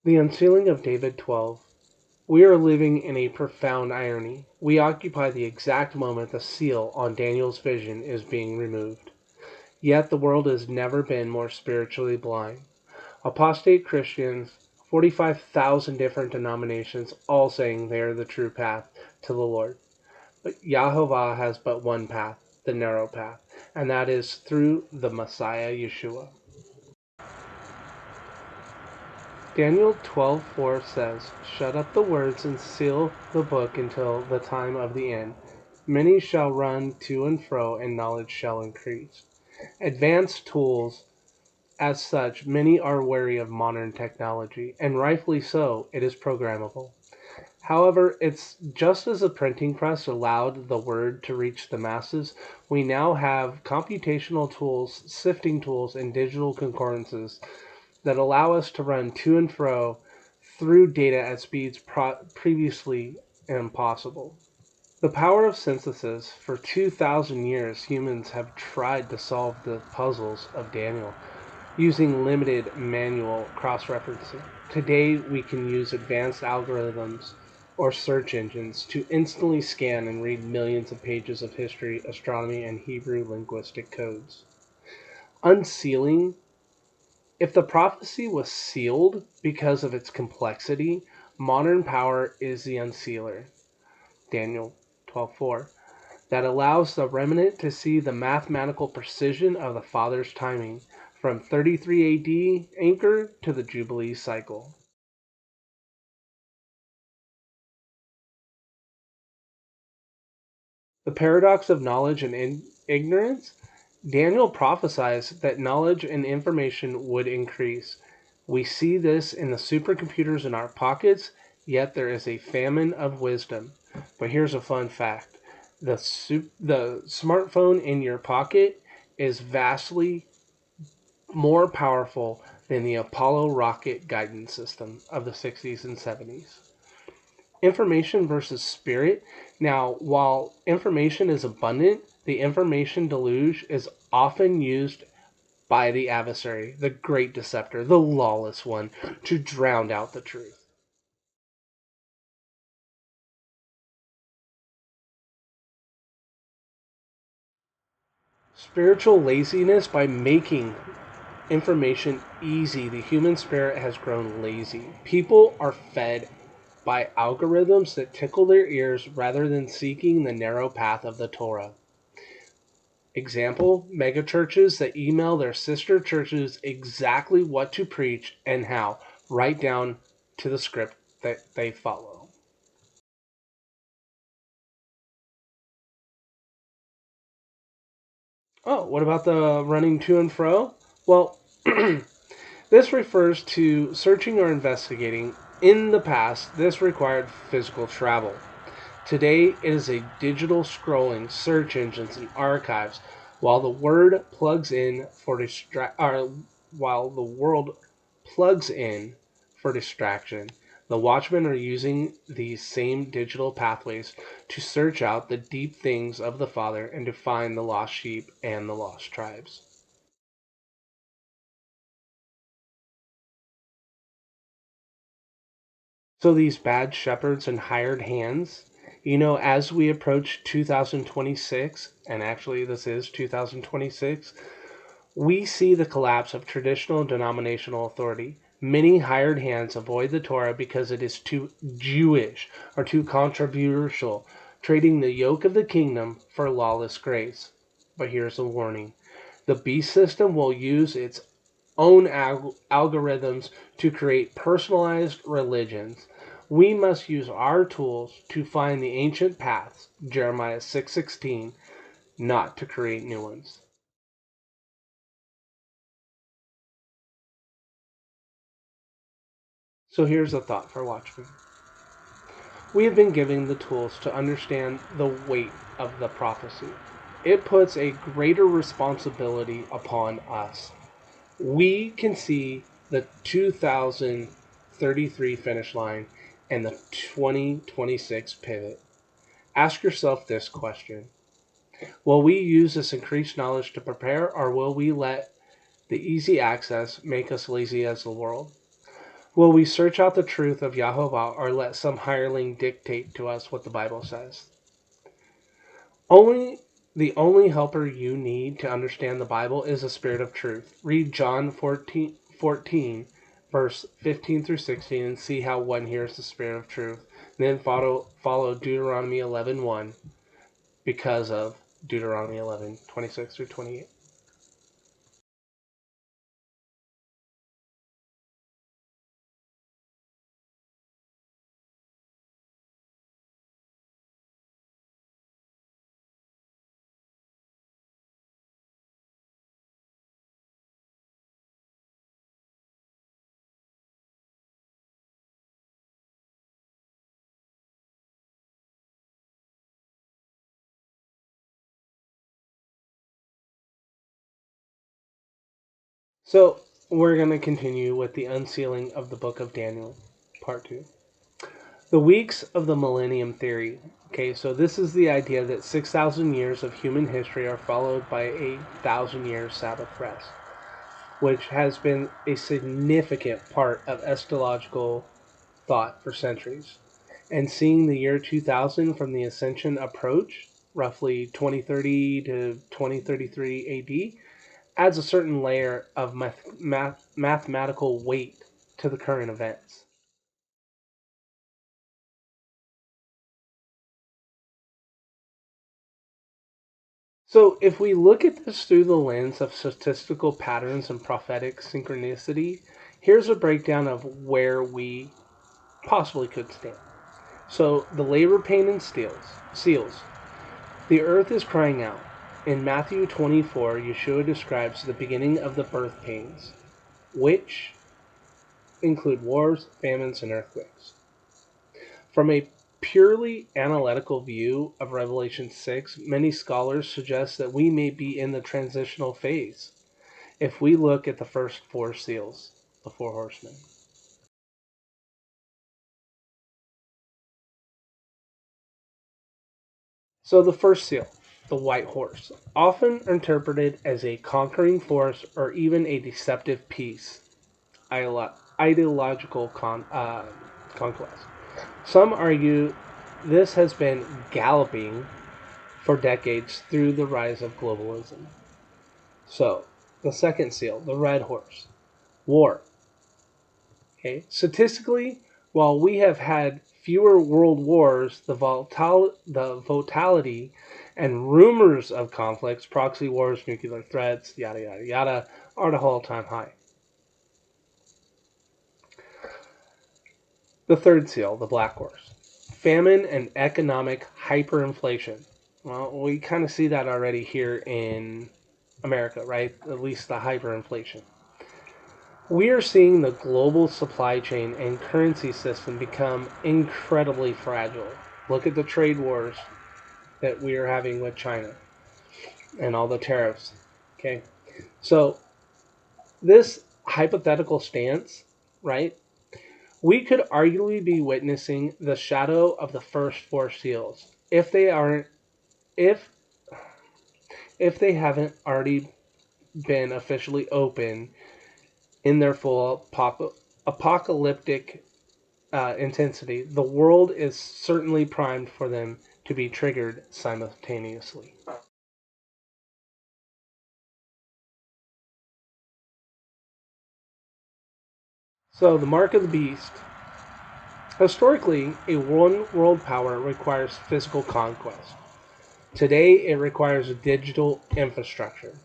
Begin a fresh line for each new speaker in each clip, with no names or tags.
The Unsealing of David 12. We are living in a profound irony. We occupy the exact moment the seal on Daniel's vision is being removed. Yet the world has never been more spiritually blind. Apostate Christians, 45,000 different denominations, all saying they are the true path to the Lord. But Yahovah has but one path, the narrow path, and that is through the Messiah Yeshua. Daniel 12:4 says, "Shut up the words and seal the book until the time of the end. Many shall run to and fro, and knowledge shall increase." Advanced tools, as such, many are wary of modern technology, and rightfully so. It is programmable. However, it's just as the printing press allowed the word to reach the masses, we now have computational tools, sifting tools, and digital concordances that allow us to run to and fro through data at speeds previously impossible. The power of synthesis. For 2,000 years, humans have tried to solve the puzzles of Daniel using limited manual cross-referencing. Today, we can use advanced algorithms or search engines to instantly scan and read millions of pages of history, astronomy, and Hebrew linguistic codes. Unsealing. If the prophecy was sealed because of its complexity, modern power is the unsealer. Daniel 12:4. That allows the remnant to see the mathematical precision of the Father's timing, from 33 AD anchor to the Jubilee cycle. The paradox of knowledge and ignorance. Daniel prophesies that knowledge and information would increase. We see this in the supercomputers in our pockets, yet there is a famine of wisdom. But here's a fun fact. The smartphone in your pocket is vastly more powerful than the Apollo rocket guidance system of the 60s and 70s. Information versus spirit. Now, while information is abundant, the information deluge is often used by the adversary, the great deceptor, the lawless one, to drown out the truth. Spiritual laziness. By making information easy, the human spirit has grown lazy. People are fed by algorithms that tickle their ears rather than seeking the narrow path of the Torah. Example, megachurches that email their sister churches exactly what to preach and how, right down to the script that they follow. Oh, what about the running to and fro? Well, this refers to searching or investigating. In the past, this required physical travel. Today, it is a digital scrolling, search engines, and archives. While the word plugs in for while the world plugs in for distraction, the watchmen are using these same digital pathways to search out the deep things of the Father and to find the lost sheep and the lost tribes. So these bad shepherds and hired hands, as we approach 2026, and actually this is 2026, we see the collapse of traditional denominational authority. Many hired hands avoid the Torah because it is too Jewish or too controversial, trading the yoke of the kingdom for lawless grace. But here's a warning. The beast system will use its own algorithms to create personalized religions. We must use our tools to find the ancient paths, Jeremiah 6:16, not to create new ones. So here's a thought for Watchmen. We have been given the tools to understand the weight of the prophecy. It puts a greater responsibility upon us. We can see the 2033 finish line and the 2026 pivot. Ask yourself this question. Will we use this increased knowledge to prepare, or will we let the easy access make us lazy as the world? Will we search out the truth of Yahovah or let some hireling dictate to us what the Bible says? Only the only helper you need to understand the Bible is the Spirit of truth. Read John 14 verse 15 through 16, and see how one hears the Spirit of truth. Then follow Deuteronomy 11:1 because of Deuteronomy 11:26 through 28. So we're going to continue with the unsealing of the book of Daniel, part 2. The weeks of the millennium theory. Okay, so this is the idea that 6,000 years of human history are followed by a 1,000-year Sabbath rest, which has been a significant part of eschatological thought for centuries. And seeing the year 2000 from the Ascension approach, roughly 2030 to 2033 AD, adds a certain layer of mathematical weight to the current events. So, if we look at this through the lens of statistical patterns and prophetic synchronicity, here's a breakdown of where we possibly could stand. So, the labor pain and seals. The earth is crying out. In Matthew 24, Yeshua describes the beginning of the birth pains, which include wars, famines, and earthquakes. From a purely analytical view of Revelation 6, many scholars suggest that we may be in the transitional phase if we look at the first four seals, the four horsemen. So the first seal, the white horse, often interpreted as a conquering force or even a deceptive peace, ideological conquest. Some argue this has been galloping for decades through the rise of globalism. So, the second seal, the red horse, war. Okay, statistically, while we have had fewer world wars, the volatility and rumors of conflicts, proxy wars, nuclear threats, yada yada yada, are at an all-time high. The third seal, the black horse, famine and economic hyperinflation. Well, we kind of see that already here in America, right? At least the hyperinflation. We are seeing the global supply chain and currency system become incredibly fragile. Look at the trade wars that we are having with China and all the tariffs. Okay. So, this hypothetical stance, right? We could arguably be witnessing the shadow of the first four seals if if they haven't already been officially open in their full apocalyptic intensity. The world is certainly primed for them to be triggered simultaneously. So, the mark of the beast. Historically, a one world power requires physical conquest. Today, it requires a digital infrastructure.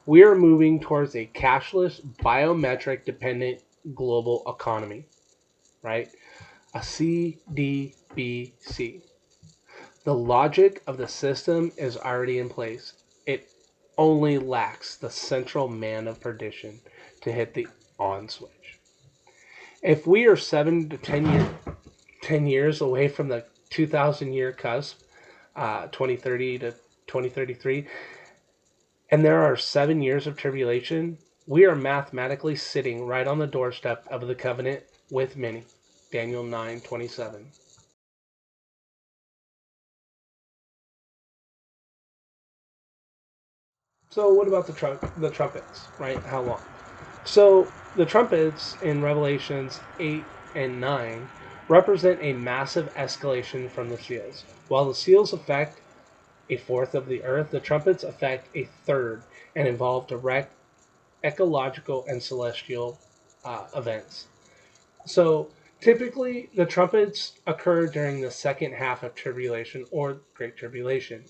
We are moving towards a cashless, biometric dependent global economy, right? A CDBC. The logic of the system is already in place. It only lacks the central man of perdition to hit the on switch. If we are 10 years away from the 2,000-year cusp, 2030 to 2033, and there are 7 years of tribulation, we are mathematically sitting right on the doorstep of the covenant with many. Daniel 9:27. So what about the trumpets, right? How long? So The trumpets in Revelations 8 and 9 represent a massive escalation from the seals. While the seals affect a fourth of the earth, the trumpets affect a third and involve direct ecological and celestial events. So typically, the trumpets occur during the second half of tribulation or Great Tribulation.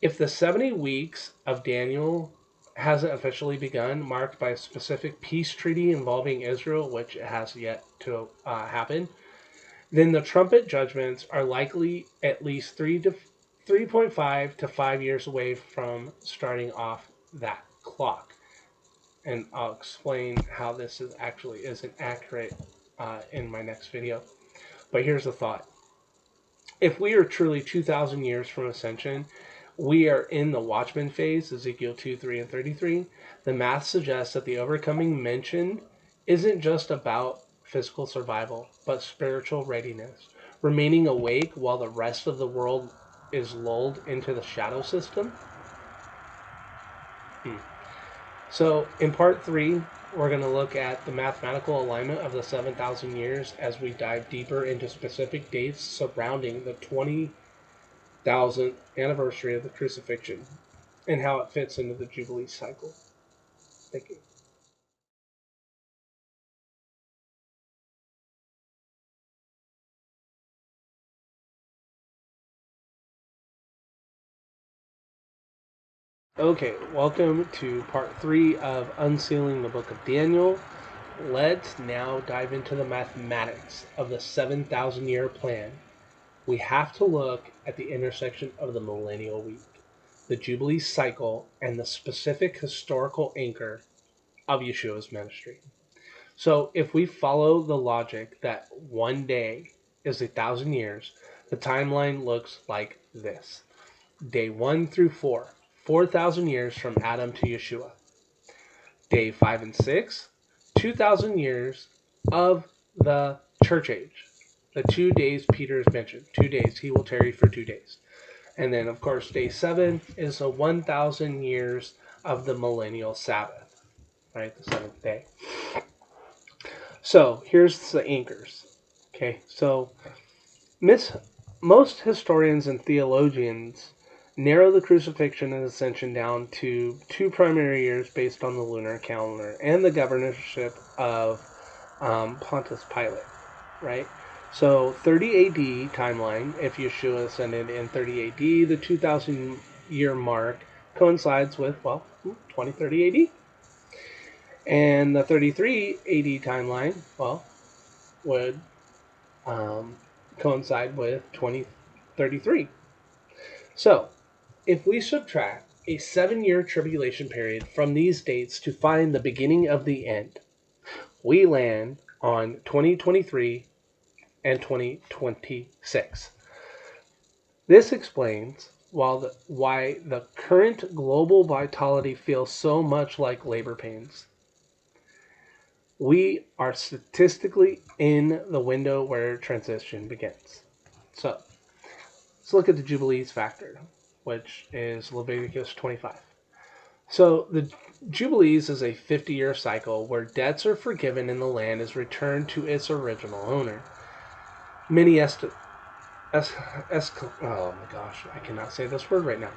If the 70 weeks of Daniel hasn't officially begun, marked by a specific peace treaty involving Israel, which has yet to happen, then the trumpet judgments are likely at least 3.5 to 5 years away from starting off that clock. And I'll explain how this isn't accurate in my next video. But here's the thought: if we are truly 2,000 years from ascension, we are in the watchman phase, Ezekiel 2, 3, and 33. The math suggests that the overcoming mentioned isn't just about physical survival, but spiritual readiness, remaining awake while the rest of the world is lulled into the shadow system. So, in part 3, we're going to look at the mathematical alignment of the 7,000 years as we dive deeper into specific dates surrounding the 20,000th anniversary of the crucifixion and how it fits into the Jubilee cycle. Thank you. Okay, welcome to part 3 of Unsealing the Book of Daniel. Let's now dive into the mathematics of the 7,000 year plan. We have to look at the intersection of the millennial week, the Jubilee cycle, and the specific historical anchor of Yeshua's ministry. So, if we follow the logic that one day is 1,000 years, the timeline looks like this: day 1 through 4, 4,000 years from Adam to Yeshua. Day 5 and 6, 2,000 years of the church age. The 2 days Peter is mentioned. 2 days. He will tarry for 2 days. And then, of course, day 7 is the 1,000 years of the millennial Sabbath, right? The seventh day. So, here's the anchors. Okay, so most historians and theologians narrow the crucifixion and ascension down to 2 primary years based on the lunar calendar and the governorship of Pontius Pilate, right? So 30 AD timeline, if Yeshua ascended in 30 AD, the 2,000 year mark coincides with, 2030 AD. And the 33 AD timeline, would coincide with 2033. So, if we subtract a 7-year tribulation period from these dates to find the beginning of the end, we land on 2023 and 2026. This explains why the current global vitality feels so much like labor pains. We are statistically in the window where transition begins. So, let's look at the Jubilees factor, which is Leviticus 25. So, the Jubilees is a 50-year cycle where debts are forgiven and the land is returned to its original owner. Many oh my gosh, I cannot say this word right now.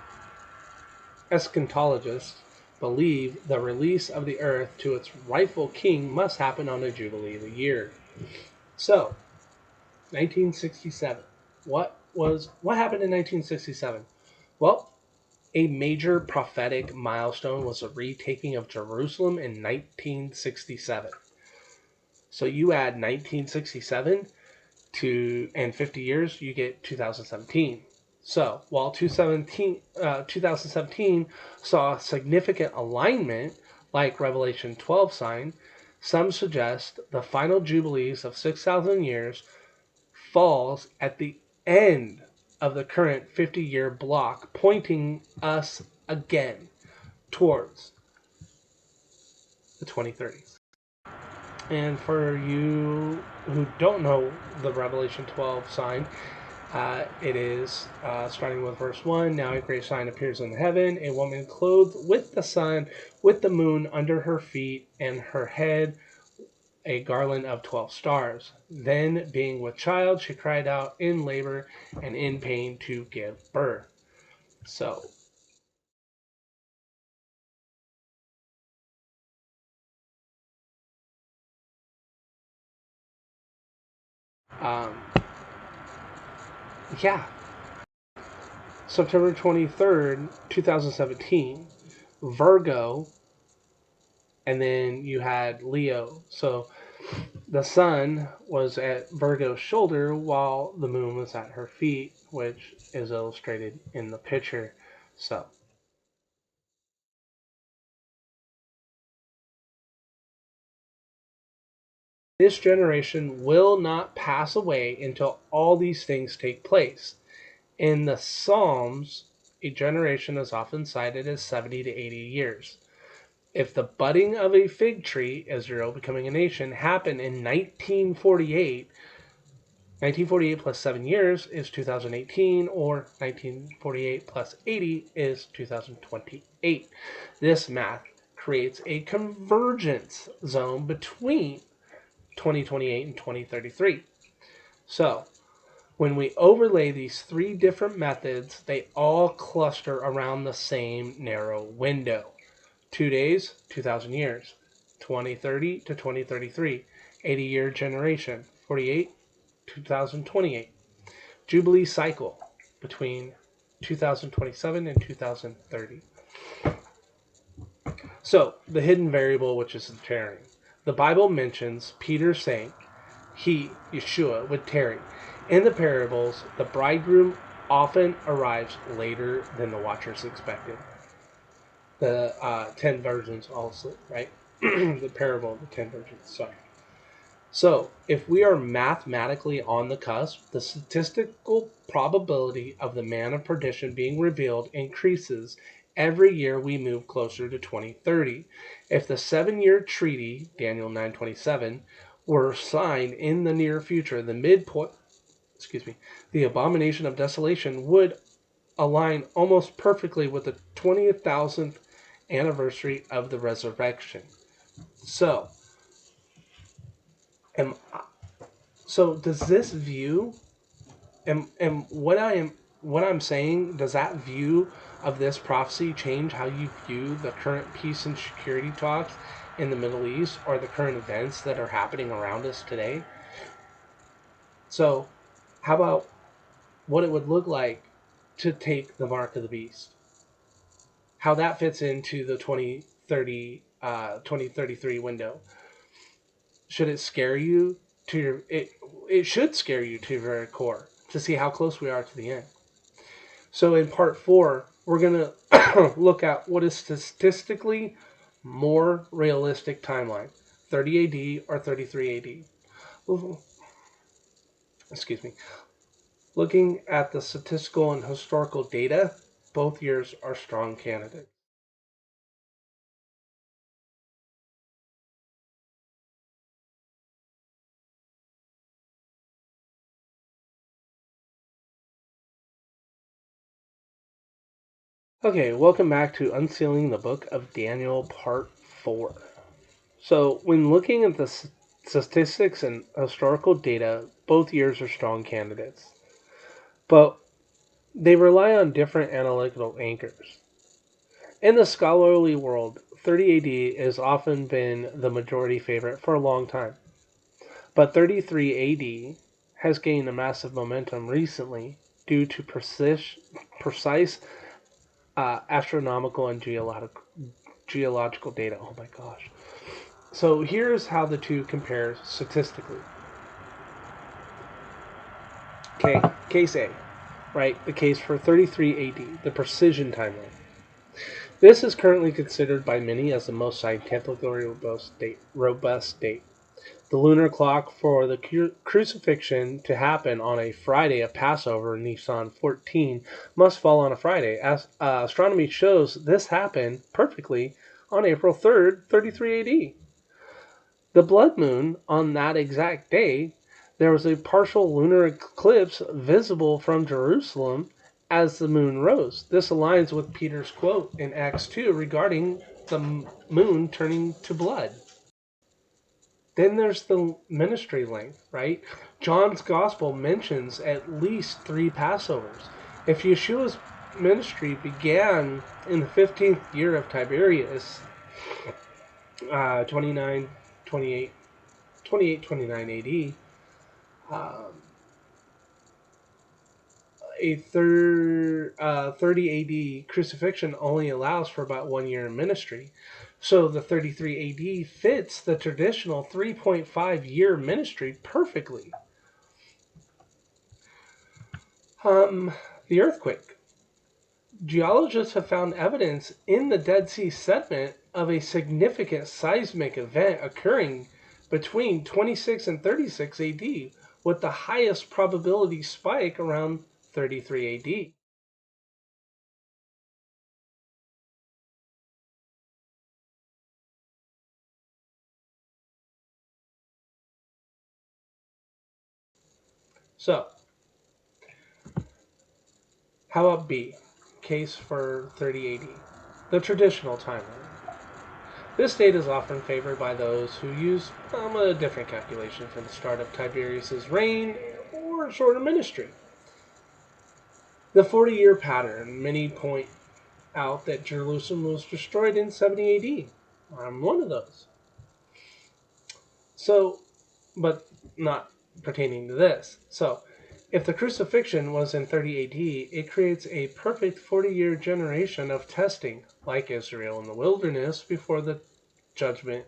Eschatologists believe the release of the earth to its rightful king must happen on the Jubilee of the year. So, 1967. What happened in 1967? Well, a major prophetic milestone was the retaking of Jerusalem in 1967. So you add 1967 and 50 years, you get 2017. So while 2017 saw significant alignment, like Revelation 12 sign, some suggest the final jubilees of 6,000 years falls at the end of the current 50-year block, pointing us again towards the 2030s. And for you who don't know the Revelation 12 sign, It is starting with verse 1. Now a great sign appears in heaven, a woman clothed with the sun, with the moon under her feet, and her head a garland of 12 stars. Then, being with child, she cried out in labor and in pain to give birth. So, um, yeah, September 23rd, 2017, Virgo, and then you had Leo. So the sun was at Virgo's shoulder while the moon was at her feet, which is illustrated in the picture. So this generation will not pass away until all these things take place. In the Psalms, a generation is often cited as 70 to 80 years. If the budding of a fig tree, Israel becoming a nation, happened in 1948, 1948 plus 7 years is 2018, or 1948 plus 80 is 2028. This math creates a convergence zone between 2028 and 2033. So, when we overlay these three different methods, they all cluster around the same narrow window. 2 days, 2,000 years. 2030 to 2033, 80-year generation. 48, 2028. Jubilee cycle between 2027 and 2030. So, the hidden variable, which is the tarrying. The Bible mentions Peter saying he, Yeshua, would tarry. In the parables, the bridegroom often arrives later than the watchers expected. The 10 virgins also, right? The parable of the 10 virgins, sorry. So, if we are mathematically on the cusp, the statistical probability of the man of perdition being revealed increases every year we move closer to 2030. If the 7-year treaty, Daniel 9:27, were signed in the near future, the midpoint, the abomination of desolation would align almost perfectly with the 20,000th anniversary of the resurrection. So, am so does this view and what I'm saying, does that view of this prophecy change how you view the current peace and security talks in the Middle East or the current events that are happening around us today? So, how about what it would look like to take the mark of the beast? How that fits into the 2033 window. Should it scare you to your it should scare you to your very core to see how close we are to the end. So in part 4, we're going to look at what is statistically more realistic timeline, 30 AD or 33 AD. Excuse me. Looking at the statistical and historical data, both years are strong candidates. Okay, welcome back to Unsealing the Book of Daniel, Part 4. So, when looking at the statistics and historical data, both years are strong candidates. But they rely on different analytical anchors. In the scholarly world, 30 AD has often been the majority favorite for a long time. But 33 AD has gained a massive momentum recently due to precise astronomical and geological data. Oh my gosh. So here's how the two compare statistically. Okay, case A, right? The case for 33 AD, the precision timeline. This is currently considered by many as the most scientifically robust date. The lunar clock for the crucifixion to happen on a Friday of Passover, Nisan 14, must fall on a Friday. As astronomy shows, this happened perfectly on April 3rd, 33 AD. The blood moon on that exact day There was a partial lunar eclipse visible from Jerusalem as the moon rose. This aligns with Peter's quote in Acts 2 regarding the moon turning to blood. Then there's the ministry length, right? John's gospel mentions at least 3 Passovers. If Yeshua's ministry began in the 15th year of Tiberius, 29, 28, 28, 29 AD, um, a 30 AD crucifixion only allows for about 1 year in ministry. So the 33 AD fits the traditional 3.5 year ministry perfectly. The earthquake. Geologists have found evidence in the Dead Sea sediment of a significant seismic event occurring between 26 and 36 AD, with the highest probability spike around 33 AD. So, how about B? Case for 30 AD. The traditional timeline. This date is often favored by those who use a different calculation for the start of Tiberius's reign or shorter ministry. The 40-year pattern, many point out that Jerusalem was destroyed in 70 AD. I'm one of those. So, but not pertaining to this. So, if the crucifixion was in 30 AD, it creates a perfect 40-year generation of testing, like Israel in the wilderness before the judgment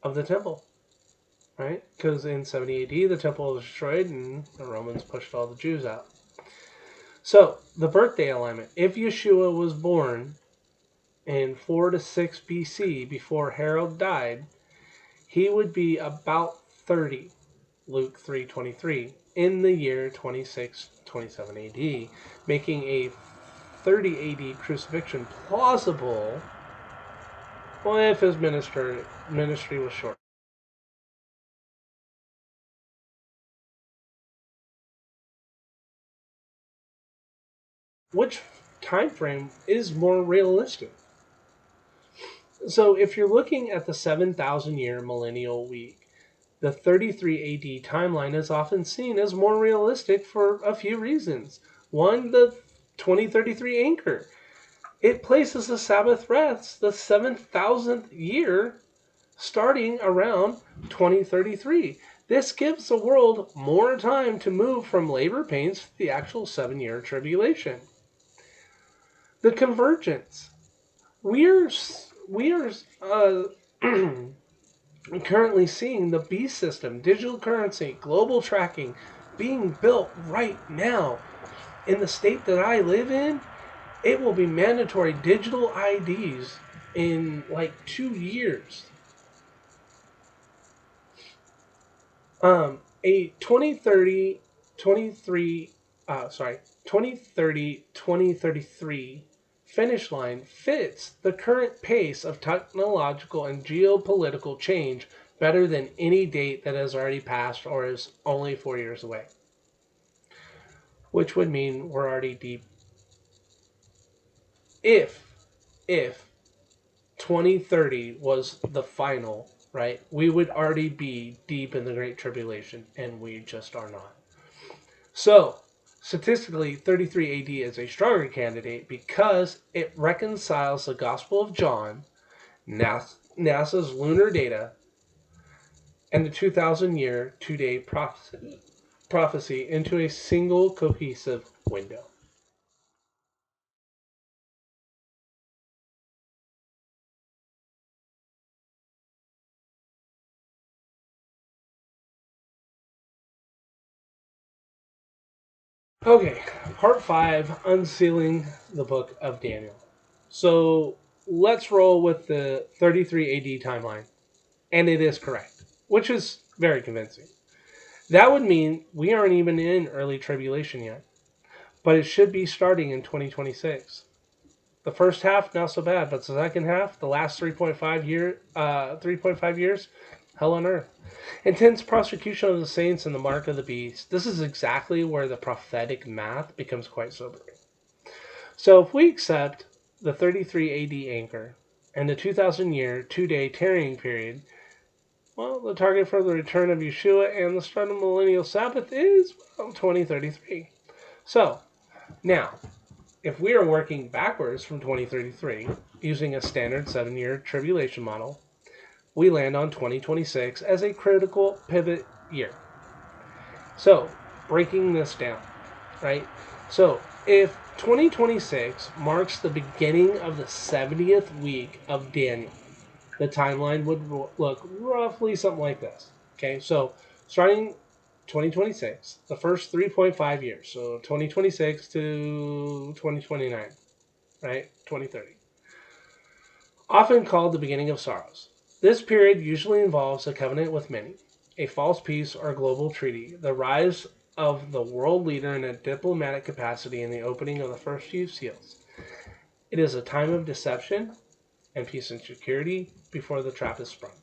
of the temple, right? Because in 70 AD, the temple was destroyed and the Romans pushed all the Jews out. So, the birthday alignment. If Yeshua was born in 4 to 6 BC before Herod died, he would be about 30, Luke 3:23, in the year 26-27 AD, making a 30 AD crucifixion plausible if his ministry was short. Which time frame is more realistic? So if you're looking at the 7,000 year millennial week, the 33 AD timeline is often seen as more realistic for a few reasons. One, the 2033 anchor. It places the Sabbath rest the 7,000th year starting around 2033. This gives the world more time to move from labor pains to the actual 7 year tribulation. The convergence. We are currently seeing the beast system, digital currency, global tracking being built right now. In the state that I live in, it will be mandatory digital IDs in like 2 years. A 2030, 23, 2030, 2033 finish line fits the current pace of technological and geopolitical change better than any date that has already passed or is only 4 years away. Which would mean we're already deep. If 2030 was the final, right, we would already be deep in the Great Tribulation, and we just are not. So, statistically, 33 AD is a stronger candidate because it reconciles the Gospel of John, NASA's lunar data, and the 2,000-year, two-day prophecy into a single cohesive window. Okay, part 5, Unsealing the Book of Daniel. So let's roll with the 33 AD timeline. And it is correct, which is very convincing. That would mean we aren't even in early tribulation yet, but it should be starting in 2026. The first half not so bad, but the second half, the last 3.5 years, hell on earth. Intense prosecution of the saints and the mark of the beast. This is exactly where the prophetic math becomes quite sobering. So if we accept the 33 AD anchor and the 2,000-year, 2-day tarrying period, well, the target for the return of Yeshua and the start of millennial Sabbath is, well, 2033. So, now, if we are working backwards from 2033 using a standard 7-year tribulation model, we land on 2026 as a critical pivot year. So, breaking this down, right? So, if 2026 marks the beginning of the 70th week of Daniel, the timeline would look roughly something like this. Okay, so starting 2026, the first 3.5 years, so 2026 to 2029, right? 2030. Often called the beginning of sorrows. This period usually involves a covenant with many, a false peace or global treaty, the rise of the world leader in a diplomatic capacity, and the opening of the first few seals. It is a time of deception and peace and security before the trap is sprung.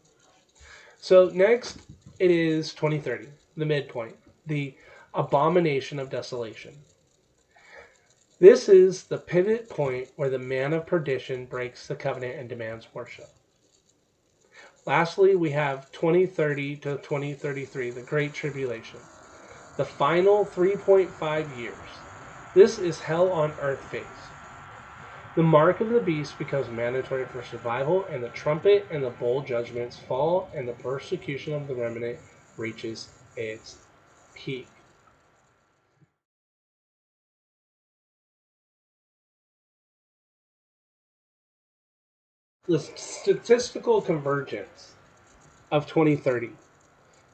So next, it is 2030, the midpoint, the abomination of desolation. This is the pivot point where the man of perdition breaks the covenant and demands worship. Lastly, we have 2030 to 2033, the Great Tribulation, the final 3.5 years. This is hell on earth phase. The mark of the beast becomes mandatory for survival, and the trumpet and the bowl judgments fall, and the persecution of the remnant reaches its peak. The statistical convergence of 2030.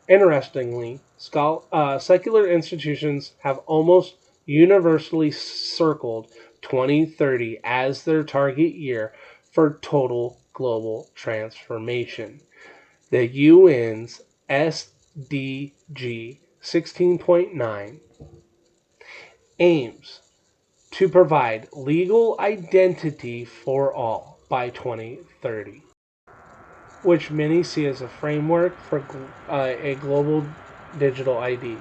Interestingly, secular institutions have almost universally circled 2030 as their target year for total global transformation. The UN's SDG 16.9 aims to provide legal identity for all by 2030, which many see as a framework for a global digital ID.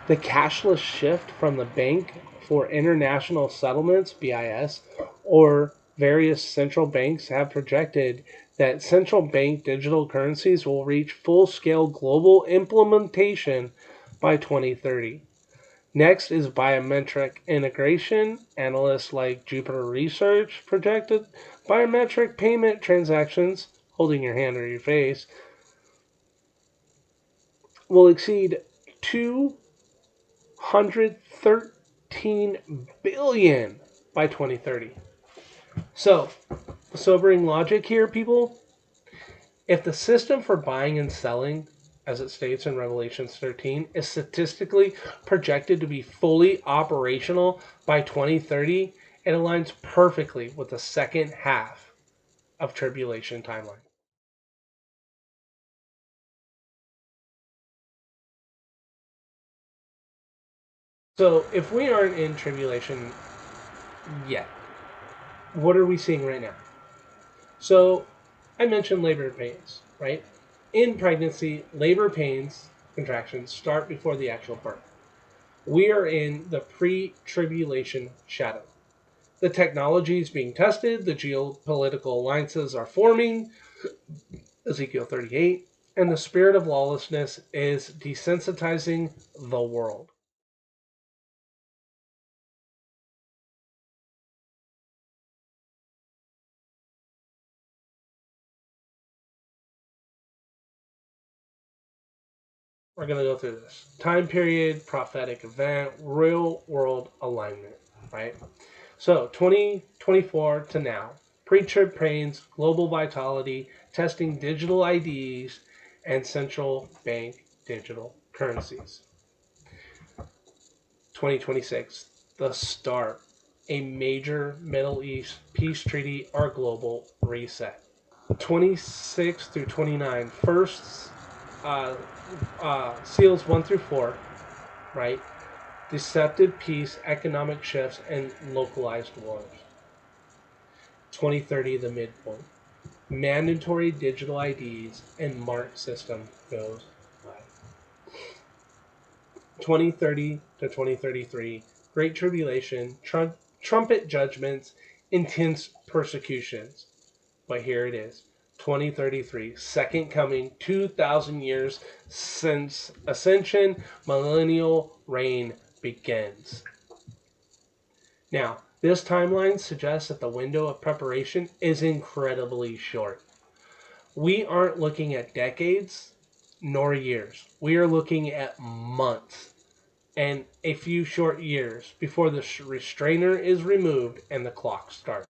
The cashless shift from the bank for international settlements, BIS, or various central banks have projected that central bank digital currencies will reach full-scale global implementation by 2030. Next is biometric integration. Analysts like Jupiter Research projected biometric payment transactions, holding your hand or your face, will exceed 213 billion by 2030. So, sobering logic here, people. If the system for buying and selling, as it states in Revelation 13, is statistically projected to be fully operational by 2030, it aligns perfectly with the second half of tribulation timeline. So, if we aren't in tribulation yet, what are we seeing right now? So, I mentioned labor pains, right? In pregnancy, labor pains, contractions, start before the actual birth. We are in the pre-tribulation shadow. The technology is being tested, the geopolitical alliances are forming, Ezekiel 38, and the spirit of lawlessness is desensitizing the world. We're going to go through this. Time period, prophetic event, real world alignment, right? So 2024 to now, pre-trib pains, global vitality, testing digital IDs, and central bank digital currencies. 2026, the start, a major Middle East peace treaty or global reset. 26 through 29, first uh, seals 1 through 4, right? Deceptive peace, economic shifts, and localized wars. 2030, the midpoint. Mandatory digital IDs and mark system goes live. 2030 to 2033, Great Tribulation, trumpet judgments, intense persecutions. But here it is, 2033, Second Coming, 2,000 years since Ascension, millennial reign begins. Now, this timeline suggests that the window of preparation is incredibly short. We aren't looking at decades nor years. We are looking at months and a few short years before the restrainer is removed and the clock starts.